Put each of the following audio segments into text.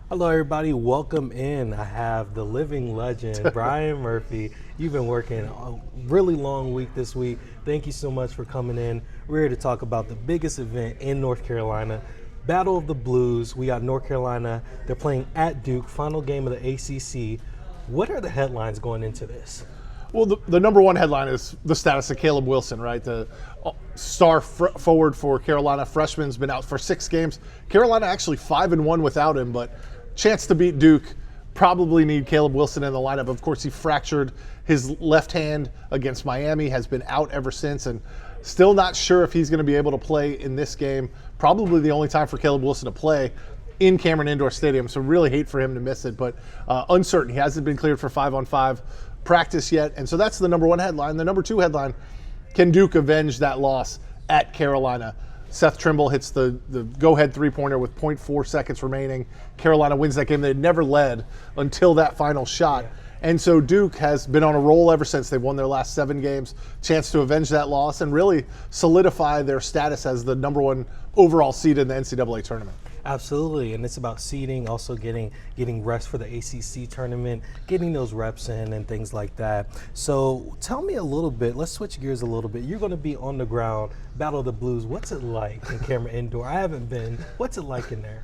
Hello, everybody. Welcome in. I have the living legend, Brian Murphy. You've been working a really long week this week. Thank you so much for coming in. We're here to talk about the biggest event in North Carolina, Battle of the Blues. We got North Carolina. They're playing at Duke, final game of the ACC. What are the headlines going into this? Well, the number one headline is the status of Caleb Wilson, right? The star forward for Carolina, freshman's been out for 6 games. Carolina actually 5-1 without him, but chance to beat Duke. Probably need Caleb Wilson in the lineup. Of course, he fractured his left hand against Miami, has been out ever since, and still not sure if he's going to be able to play in this game. Probably the only time for Caleb Wilson to play in Cameron Indoor Stadium, so really hate for him to miss it, but uncertain. He hasn't been cleared for 5-on-5 practice yet, and so that's the number one headline. The number two headline, can Duke avenge that loss at Carolina? Seth Trimble hits the go-ahead three-pointer with 0.4 seconds remaining. Carolina wins that game. They had never led until that final shot. And so Duke has been on a roll ever since. They've won their last 7 games. Chance to avenge that loss and really solidify their status as the number one overall seed in the NCAA tournament. Absolutely, and it's about seeding, also getting rest for the ACC tournament, getting those reps in and things like that. So tell me a little bit, let's switch gears a little bit. You're going to be on the ground, Battle of the Blues. What's it like in Cameron Indoor? I haven't been. What's it like in there?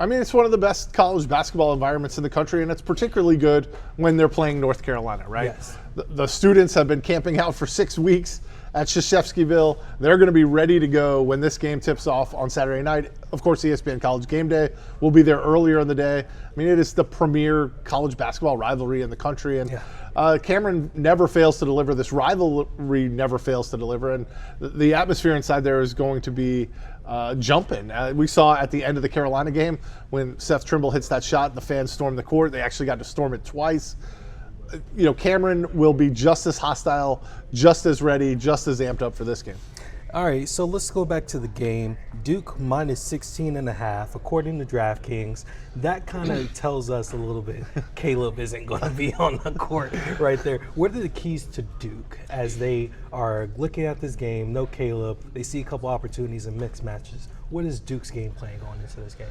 I mean, it's one of the best college basketball environments in the country, and it's particularly good when they're playing North Carolina, right? Yes. The students have been camping out for 6 weeks at Krzyzewskiville. They're going to be ready to go when this game tips off on Saturday night. Of course, ESPN College Game Day will be there earlier in the day. I mean, it is the premier college basketball rivalry in the country, and Cameron never fails to deliver. This rivalry never fails to deliver, and the atmosphere inside there is going to be jumping. We saw at the end of the Carolina game when Seth Trimble hits that shot, the fans stormed the court. They actually got to storm it twice. You know, Cameron will be just as hostile, just as ready, just as amped up for this game. All right, so let's go back to the game. Duke minus 16.5, according to DraftKings. That kind of tells us a little bit Caleb isn't going to be on the court right there. What are the keys to Duke as they are looking at this game? No Caleb. They see a couple opportunities in mixed matches. What is Duke's game plan going into this game?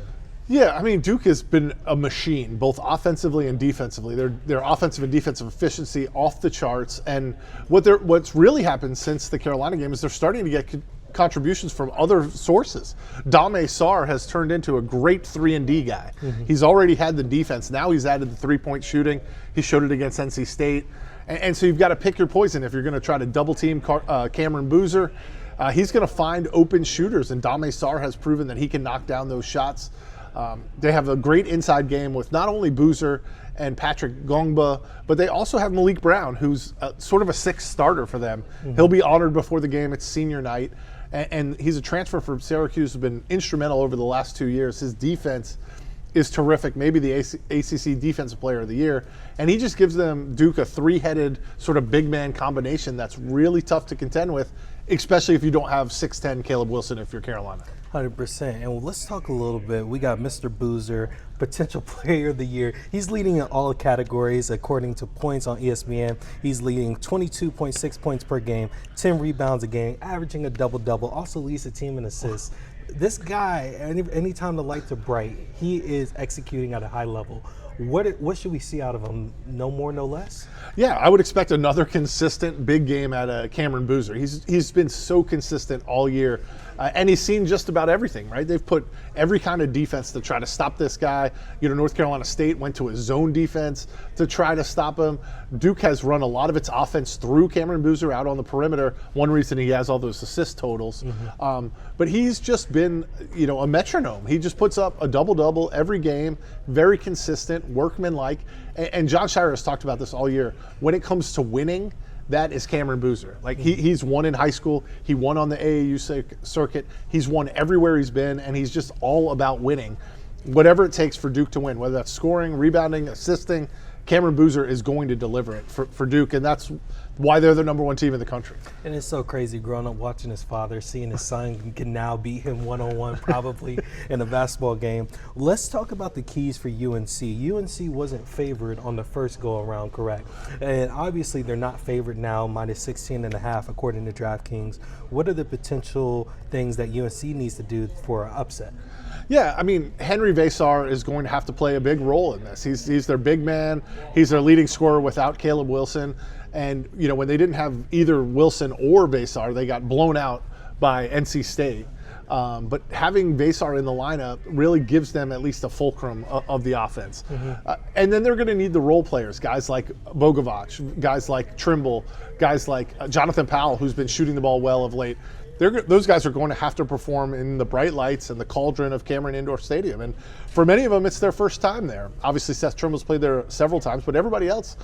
Yeah, I mean, Duke has been a machine, both offensively and defensively. Their offensive and defensive efficiency off the charts. And what's really happened since the Carolina game is they're starting to get contributions from other sources. Dame Sarr has turned into a great 3-and-D guy. Mm-hmm. He's already had the defense. Now he's added the three-point shooting. He showed it against NC State. And so you've got to pick your poison if you're going to try to double-team Cameron Boozer. He's going to find open shooters, and Dame Sarr has proven that he can knock down those shots. They have a great inside game with not only Boozer and Patrick Gongba, but they also have Malik Brown, who's sort of a 6th starter for them. Mm-hmm. He'll be honored before the game. It's senior night. And he's a transfer from Syracuse, who's been instrumental over the last 2 years. His defense is terrific, maybe the ACC Defensive Player of the Year. And he just gives them, Duke, a 3-headed sort of big man combination that's really tough to contend with, especially if you don't have 6'10" Caleb Wilson if you're Carolina. 100%. And let's talk a little bit. We got Mr. Boozer, potential player of the year. He's leading in all categories according to points on ESPN. He's leading 22.6 points per game, 10 rebounds a game, averaging a double-double, also leads the team in assists. This guy, anytime the lights are bright, he is executing at a high level. What should we see out of him? No more, no less? Yeah, I would expect another consistent big game out of Cameron Boozer. He's been so consistent all year. And he's seen just about everything, right? They've put every kind of defense to try to stop this guy. You know, North Carolina State went to a zone defense to try to stop him. Duke has run a lot of its offense through Cameron Boozer out on the perimeter. One reason he has all those assist totals. Mm-hmm. But he's just been, you know, a metronome. He just puts up a double-double every game, very consistent, workmanlike. And John Shire has talked about this all year. When it comes to winning, that is Cameron Boozer. Like he's won in high school. He won on the AAU circuit. He's won everywhere he's been, and he's just all about winning. Whatever it takes for Duke to win, whether that's scoring, rebounding, assisting, Cameron Boozer is going to deliver it for Duke, and that's why they're the number one team in the country. And it's so crazy growing up watching his father, seeing his son can now beat him one-on-one probably in a basketball game. Let's talk about the keys for UNC. UNC wasn't favored on the first go-around, correct? And obviously they're not favored now, minus 16.5 according to DraftKings. What are the potential things that UNC needs to do for an upset? Yeah, I mean, Henry Vasar is going to have to play a big role in this. He's their big man. He's their leading scorer without Caleb Wilson. And, when they didn't have either Wilson or Vasar, they got blown out by NC State. But having Vasar in the lineup really gives them at least a fulcrum of the offense. And then they're going to need the role players, guys like Bogovac, guys like Trimble, guys like Jonathan Powell, who's been shooting the ball well of late. Those guys are going to have to perform in the bright lights and the cauldron of Cameron Indoor Stadium. And for many of them, it's their first time there. Obviously, Seth Trimble's played there several times, but everybody else,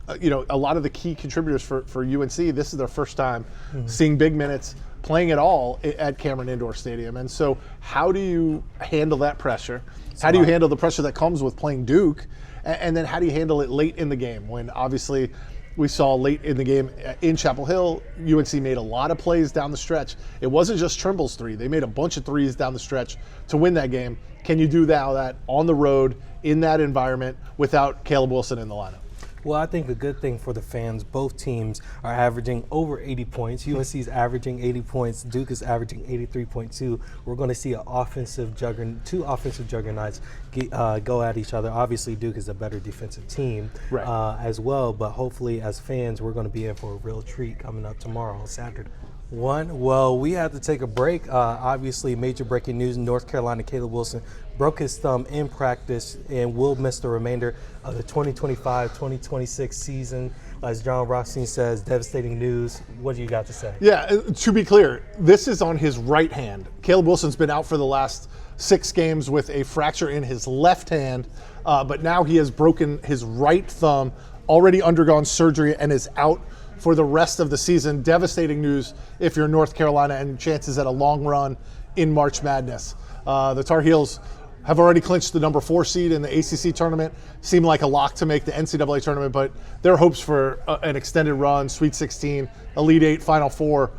a lot of the key contributors for UNC, this is their first time seeing big minutes, playing at all at Cameron Indoor Stadium. And so how do you handle that pressure? How do you handle the pressure that comes with playing Duke? And then how do you handle it late in the game when obviously we saw late in the game in Chapel Hill, UNC made a lot of plays down the stretch. It wasn't just Trimble's three. They made a bunch of threes down the stretch to win that game. Can you do that on the road in that environment without Caleb Wilson in the lineup? Well, I think a good thing for the fans, both teams are averaging over 80 points. UNC is averaging 80 points. Duke is averaging 83.2. We're going to see two offensive juggernauts go at each other. Obviously, Duke is a better defensive team as well, but hopefully as fans, we're going to be in for a real treat coming up tomorrow on Saturday. Well, we had to take a break. Obviously, major breaking news in North Carolina, Caleb Wilson broke his thumb in practice and will miss the remainder of the 2025-2026 season. As John Rothstein says, devastating news. What do you got to say? Yeah, to be clear, this is on his right hand. Caleb Wilson's been out for the last 6 games with a fracture in his left hand, but now he has broken his right thumb, already undergone surgery, and is out for the rest of the season. Devastating news if you're North Carolina and chances at a long run in March Madness. The Tar Heels have already clinched the number 4 seed in the ACC tournament. Seem like a lock to make the NCAA tournament, but their hopes for an extended run, Sweet 16, Elite 8, Final 4,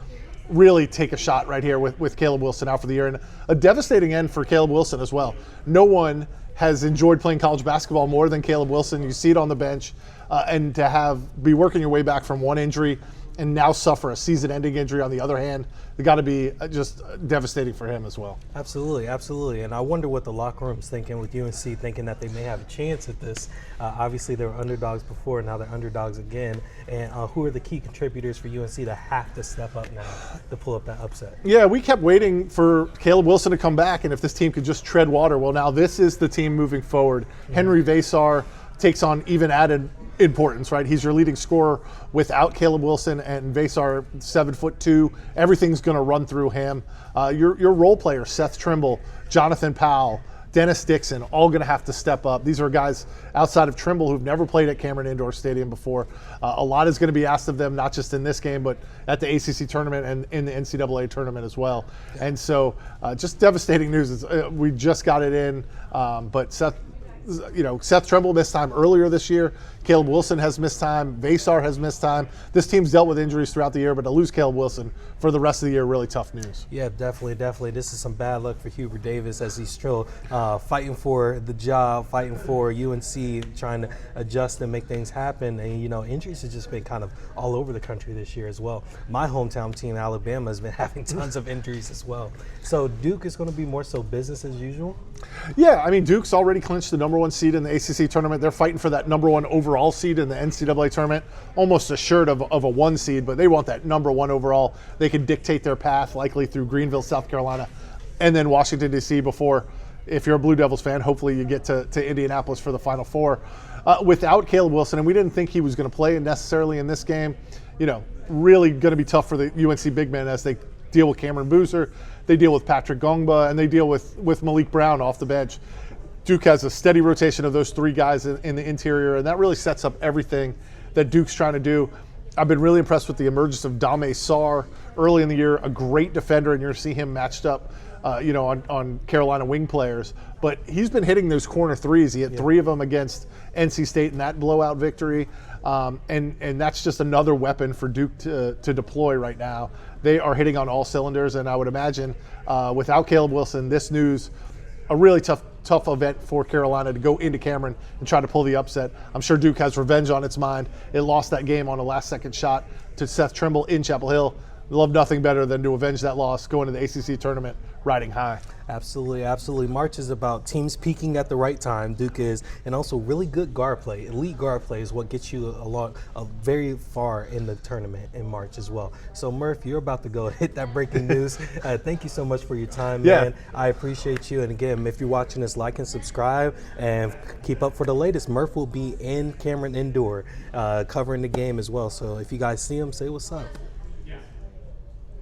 really take a shot right here with Caleb Wilson out for the year. And a devastating end for Caleb Wilson as well. No one has enjoyed playing college basketball more than Caleb Wilson. You see it on the bench. And to be working your way back from one injury and now suffer a season-ending injury on the other hand, it got to be just devastating for him as well. Absolutely. And I wonder what the locker room's thinking with UNC, thinking that they may have a chance at this. Obviously, they were underdogs before, now they're underdogs again. And who are the key contributors for UNC to have to step up now to pull up that upset? Yeah, we kept waiting for Caleb Wilson to come back, and if this team could just tread water. Well, now this is the team moving forward. Henry Vasar takes on even added importance, right? He's your leading scorer without Caleb Wilson, and Vasar, 7'2". Everything's going to run through him. Your role players, Seth Trimble, Jonathan Powell, Dennis Dixon, all going to have to step up. These are guys outside of Trimble who've never played at Cameron Indoor Stadium before. A lot is going to be asked of them, not just in this game, but at the ACC tournament and in the NCAA tournament as well. And so just devastating news. We just got it in, but Seth Trimble missed time earlier this year. Caleb Wilson has missed time. Vasar has missed time. This team's dealt with injuries throughout the year, but to lose Caleb Wilson for the rest of the year, really tough news. Yeah, definitely. This is some bad luck for Hubert Davis as he's still fighting for the job, fighting for UNC, trying to adjust and make things happen. And, injuries have just been kind of all over the country this year as well. My hometown team, Alabama, has been having tons of injuries as well. So Duke is going to be more so business as usual? Yeah, I mean, Duke's already clinched the number 1 seed in the ACC tournament. They're fighting for that number 1 overall seed in the NCAA tournament, almost assured of a 1 seed, but they want that number 1 overall. They can dictate their path, likely through Greenville, South Carolina, and then Washington, D.C. before, if you're a Blue Devils fan, hopefully you get to Indianapolis for the Final Four. Without Caleb Wilson, and we didn't think he was going to play necessarily in this game, really going to be tough for the UNC big men as they deal with Cameron Boozer, they deal with Patrick Gongba, and they deal with Malik Brown off the bench. Duke has a steady rotation of those 3 guys in the interior, and that really sets up everything that Duke's trying to do. I've been really impressed with the emergence of Dame Sarr early in the year, a great defender, and you're going to see him matched up on Carolina wing players. But he's been hitting those corner threes. He hit 3 of them against NC State in that blowout victory. And that's just another weapon for Duke to deploy right now. They are hitting on all cylinders, and I would imagine without Caleb Wilson, this news, a really tough event for Carolina to go into Cameron and try to pull the upset. I'm sure Duke has revenge on its mind. It lost that game on a last-second shot to Seth Trimble in Chapel Hill. Love nothing better than to avenge that loss, go into the ACC tournament riding high. Absolutely, absolutely. March is about teams peaking at the right time. Duke is, and also really good guard play. Elite guard play is what gets you along very far in the tournament in March as well. So Murph, you're about to go hit that breaking news. Thank you so much for your time, man. I appreciate you. And again, if you're watching this, like and subscribe and keep up for the latest. Murph will be in Cameron Indoor covering the game as well. So if you guys see him, say what's up.